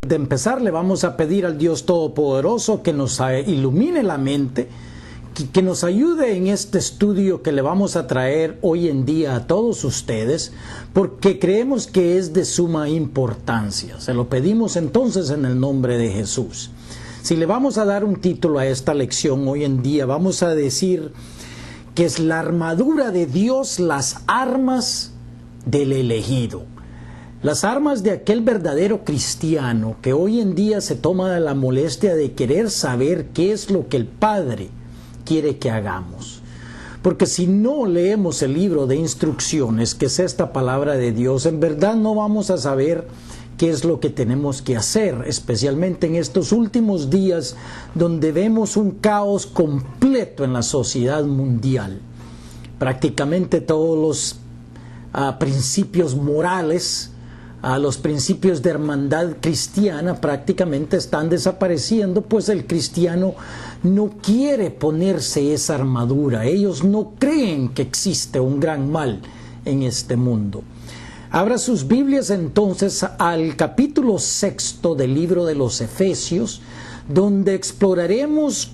De empezar, le vamos a pedir al Dios Todopoderoso que nos ilumine la mente, que nos ayude en este estudio que le vamos a traer hoy en día a todos ustedes, porque creemos que es de suma importancia. Se lo pedimos entonces en el nombre de Jesús. Si le vamos a dar un título a esta lección hoy en día, vamos a decir que es la armadura de Dios, las armas del elegido. Las armas de aquel verdadero cristiano que hoy en día se toma la molestia de querer saber qué es lo que el Padre quiere que hagamos. Porque si no leemos el libro de instrucciones, que es esta palabra de Dios, en verdad no vamos a saber qué es lo que tenemos que hacer, especialmente en estos últimos días donde vemos un caos completo en la sociedad mundial. Prácticamente todos los principios morales, los principios de hermandad cristiana prácticamente están desapareciendo, pues el cristiano no quiere ponerse esa armadura. Ellos no creen que existe un gran mal en este mundo. Abra sus Biblias entonces al capítulo 6 del libro de los Efesios, donde exploraremos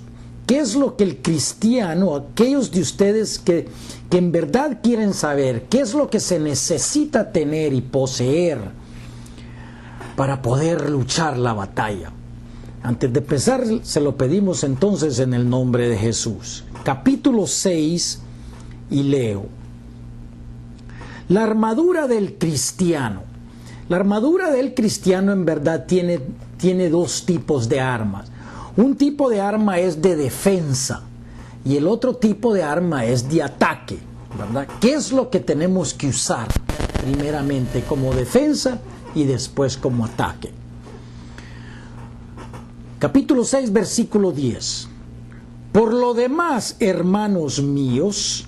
qué es lo que el cristiano, aquellos de ustedes que en verdad quieren saber qué es lo que se necesita tener y poseer para poder luchar la batalla. Antes de empezar, se lo pedimos entonces en el nombre de Jesús. Capítulo 6, y leo. La armadura del cristiano. La armadura del cristiano en verdad tiene dos tipos de armas. Un tipo de arma es de defensa y el otro tipo de arma es de ataque, ¿verdad? ¿Qué es lo que tenemos que usar primeramente como defensa y después como ataque? Capítulo 6, versículo 10. Por lo demás, hermanos míos,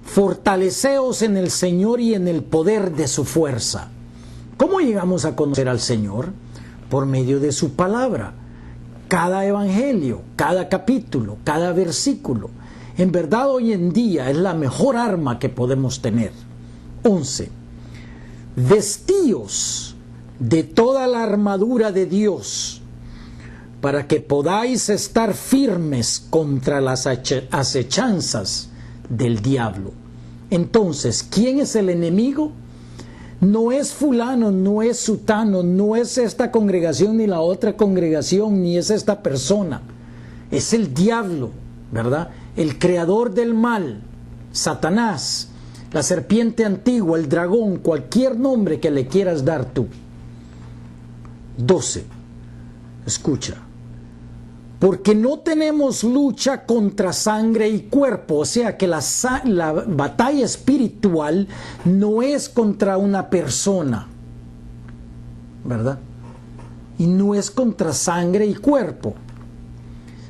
fortaleceos en el Señor y en el poder de su fuerza. ¿Cómo llegamos a conocer al Señor? Por medio de su palabra. Cada evangelio, cada capítulo, cada versículo. En verdad hoy en día es la mejor arma que podemos tener. 11. Vestíos de toda la armadura de Dios, para que podáis estar firmes contra las acechanzas del diablo. Entonces, ¿quién es el enemigo? No es fulano, no es sutano, no es esta congregación ni la otra congregación, ni es esta persona. Es el diablo, ¿verdad? El creador del mal, Satanás, la serpiente antigua, el dragón, cualquier nombre que le quieras dar tú. 12. Escucha. Porque no tenemos lucha contra sangre y cuerpo, o sea que la batalla espiritual no es contra una persona, ¿verdad? Y no es contra sangre y cuerpo,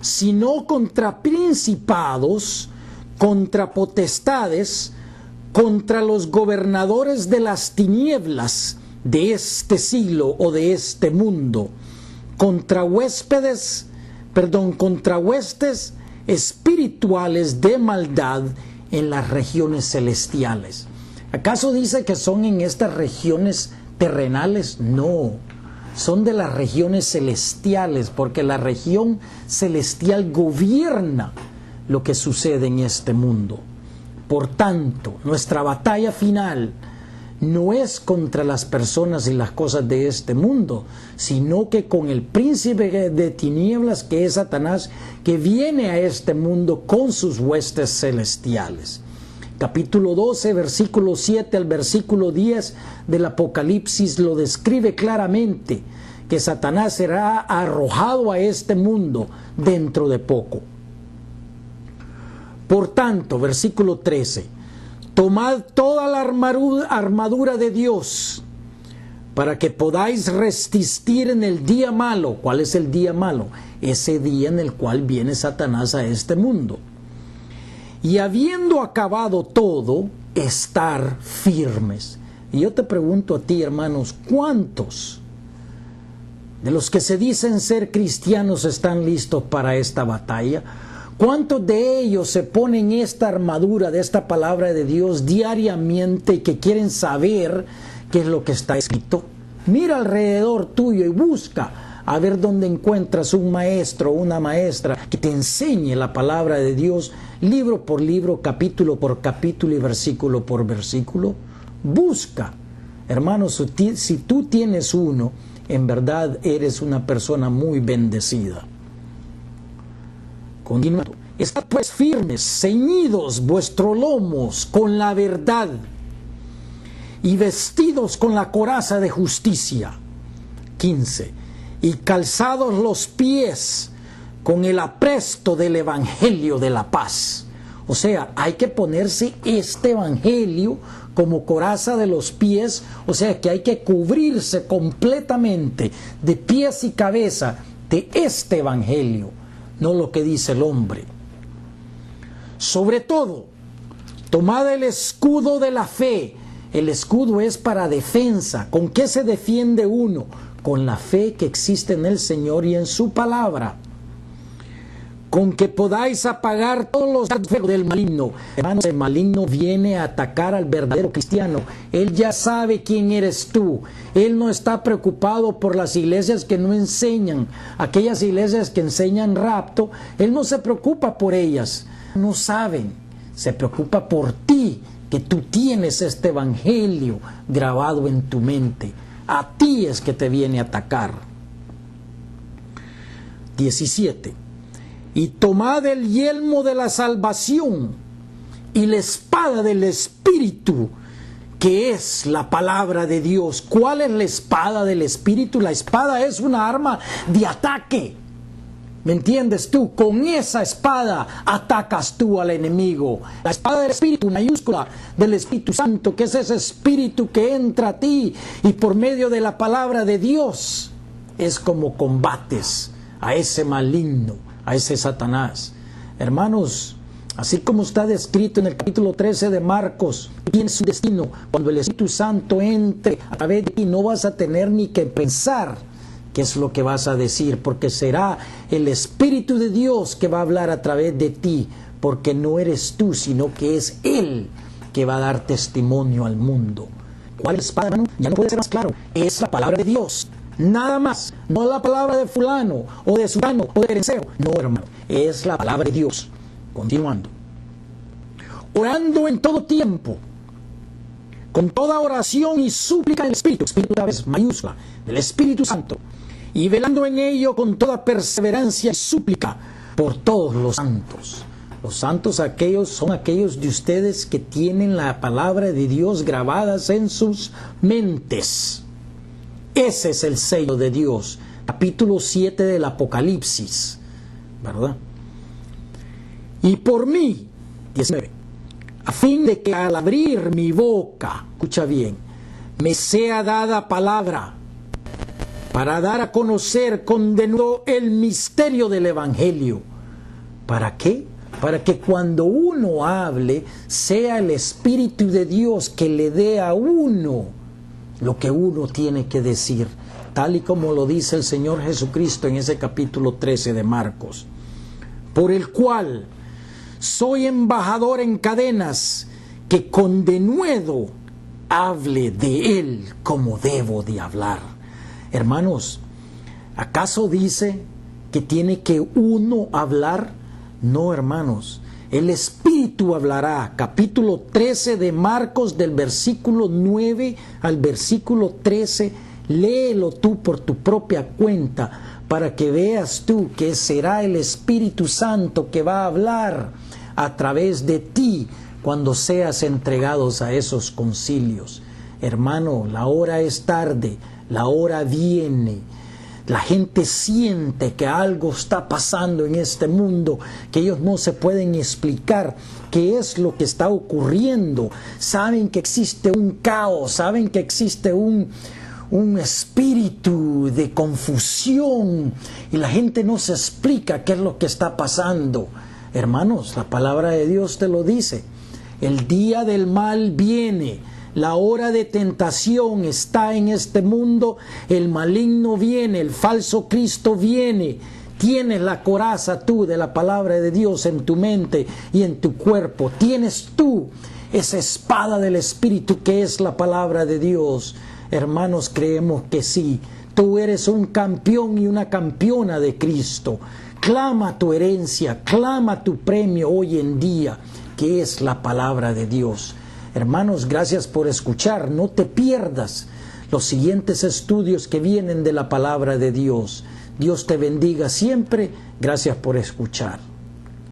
sino contra principados, contra potestades, contra los gobernadores de las tinieblas de este siglo o de este mundo, contra huestes espirituales de maldad en las regiones celestiales. ¿Acaso dice que son en estas regiones terrenales? No, son de las regiones celestiales, porque la región celestial gobierna lo que sucede en este mundo. Por tanto, nuestra batalla final no es contra las personas y las cosas de este mundo, sino que con el príncipe de tinieblas, que es Satanás, que viene a este mundo con sus huestes celestiales. Capítulo 12, versículo 7 al versículo 10 del Apocalipsis lo describe claramente, que Satanás será arrojado a este mundo dentro de poco. Por tanto, versículo 13, tomad toda la armadura de Dios para que podáis resistir en el día malo. ¿Cuál es el día malo? Ese día en el cual viene Satanás a este mundo. Y habiendo acabado todo, estar firmes. Y yo te pregunto a ti, hermanos, ¿cuántos de los que se dicen ser cristianos están listos para esta batalla? ¿Cuántos de ellos se ponen esta armadura de esta palabra de Dios diariamente y que quieren saber qué es lo que está escrito? Mira alrededor tuyo y busca a ver dónde encuentras un maestro o una maestra que te enseñe la palabra de Dios, libro por libro, capítulo por capítulo y versículo por versículo. Busca. Hermanos, si tú tienes uno, en verdad eres una persona muy bendecida. Continuando. Estad pues firmes, ceñidos vuestros lomos con la verdad y vestidos con la coraza de justicia. 15. Y calzados los pies con el apresto del evangelio de la paz. O sea, hay que ponerse este evangelio como coraza de los pies, o sea que hay que cubrirse completamente de pies y cabeza de este evangelio, no lo que dice el hombre. Sobre todo, tomad el escudo de la fe. El escudo es para defensa. ¿Con qué se defiende uno? Con la fe que existe en el Señor y en su palabra. Con que podáis apagar todos los dardos del maligno. Hermanos, el maligno viene a atacar al verdadero cristiano. Él ya sabe quién eres tú. Él no está preocupado por las iglesias que no enseñan. Aquellas iglesias que enseñan rapto, Él no se preocupa por ellas. No saben. Se preocupa por ti, que tú tienes este evangelio grabado en tu mente. A ti es que te viene a atacar. 17. Y tomad el yelmo de la salvación y la espada del Espíritu, que es la palabra de Dios. ¿Cuál es la espada del Espíritu? La espada es una arma de ataque. ¿Me entiendes tú? Con esa espada atacas tú al enemigo. La espada del Espíritu, mayúscula, del Espíritu Santo, que es ese Espíritu que entra a ti y por medio de la palabra de Dios es como combates a ese maligno, a ese Satanás. Hermanos, así como está descrito en el capítulo 13 de Marcos, tienes un destino. Cuando el Espíritu Santo entre a través de ti, no vas a tener ni que pensar qué es lo que vas a decir, porque será el Espíritu de Dios que va a hablar a través de ti, porque no eres tú, sino que es Él que va a dar testimonio al mundo. ¿Cuál es la espada, hermano? Ya no puede ser más claro. Es la palabra de Dios. Nada más. No la palabra de fulano, o de sultano, o de perenceo. No, hermano. Es la palabra de Dios. Continuando. Orando en todo tiempo, con toda oración y súplica del Espíritu, Espíritu otra vez, mayúscula, del Espíritu Santo, y velando en ello con toda perseverancia y súplica por todos los santos. Los santos son aquellos de ustedes que tienen la palabra de Dios grabadas en sus mentes. Ese es el sello de Dios. Capítulo 7 del Apocalipsis, ¿verdad? Y por mí, 19, a fin de que al abrir mi boca, escucha bien, me sea dada palabra para dar a conocer con denuedo el misterio del Evangelio. ¿Para qué? Para que cuando uno hable, sea el Espíritu de Dios que le dé a uno lo que uno tiene que decir, tal y como lo dice el Señor Jesucristo en ese capítulo 13 de Marcos. Por el cual soy embajador en cadenas, que con denuedo hable de Él como debo de hablar. Hermanos, ¿acaso dice que tiene que uno hablar? No, hermanos, el Espíritu hablará. Capítulo 13 de Marcos, del versículo 9 al versículo 13, léelo tú por tu propia cuenta, para que veas tú que será el Espíritu Santo que va a hablar a través de ti cuando seas entregados a esos concilios. Hermano, la hora es tarde, la hora viene. La gente siente que algo está pasando en este mundo, que ellos no se pueden explicar qué es lo que está ocurriendo. Saben que existe un caos, saben que existe un espíritu de confusión y la gente no se explica qué es lo que está pasando. Hermanos, la palabra de Dios te lo dice. El día del mal viene. La hora de tentación está en este mundo. El maligno viene, el falso Cristo viene. Tienes la coraza tú de la palabra de Dios en tu mente y en tu cuerpo. Tienes tú esa espada del Espíritu que es la palabra de Dios. Hermanos, creemos que sí. Tú eres un campeón y una campeona de Cristo. Clama tu herencia, clama tu premio hoy en día, que es la palabra de Dios. Hermanos, gracias por escuchar. No te pierdas los siguientes estudios que vienen de la palabra de Dios. Dios te bendiga siempre. Gracias por escuchar.